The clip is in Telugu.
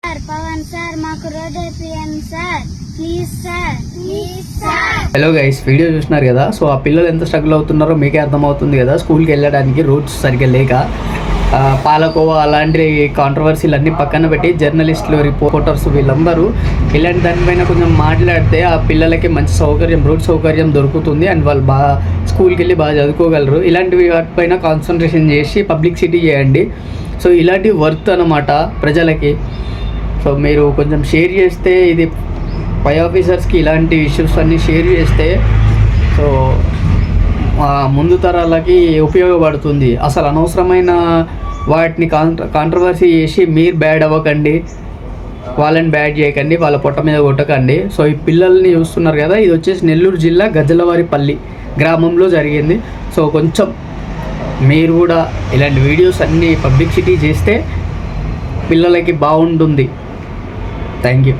పవన్ సార్ మాకు రోడ్ వేపియండి sir, please sir, please sir. Hello guys, video చూస్తున్నారు కదా. సో ఆ పిల్లలు ఎంత స్ట్రగుల్ అవుతున్నారో మీకే అర్థమవుతుంది కదా. స్కూల్కి వెళ్ళడానికి రూట్స్ సరిగ్గా లేక పాలకోవా అలాంటి కాంట్రవర్సీలు అన్నీ పక్కన పెట్టి జర్నలిస్టులు, రిపోర్టర్స్ వీళ్ళందరూ ఇలాంటి దానిపైన కొంచెం మాట్లాడితే ఆ పిల్లలకి మంచి సౌకర్యం, రూట్ సౌకర్యం దొరుకుతుంది అండ్ వాళ్ళు బాగా స్కూల్కి వెళ్ళి బాగా చదువుకోగలరు. ఇలాంటివి వాటిపైన కాన్సన్ట్రేషన్ చేసి పబ్లిసిటీ చేయండి. సో ఇలాంటి వర్త్ అన్నమాట ప్రజలకి. సో మీరు కొంచెం షేర్ చేస్తే, ఇది పై ఆఫీసర్స్కి ఇలాంటి ఇష్యూస్ అన్నీ షేర్ చేస్తే సో ముందు తరాలకి ఉపయోగపడుతుంది. అసలు అనవసరమైన వాటిని కాంట్రవర్సీ చేసి మీరు బ్యాడ్ అవ్వకండి, వాళ్ళని బ్యాడ్ చేయకండి, వాళ్ళ పొట్ట మీద కొట్టకండి. సో ఈ పిల్లల్ని చూస్తున్నారు కదా, ఇది వచ్చేసి నెల్లూరు జిల్లా గజ్జలవారిపల్లి గ్రామంలో జరిగింది. సో కొంచెం మీరు కూడా ఇలాంటి వీడియోస్ అన్నీ పబ్లిసిటీ చేస్తే పిల్లలకి బాగుంటుంది. Thank you.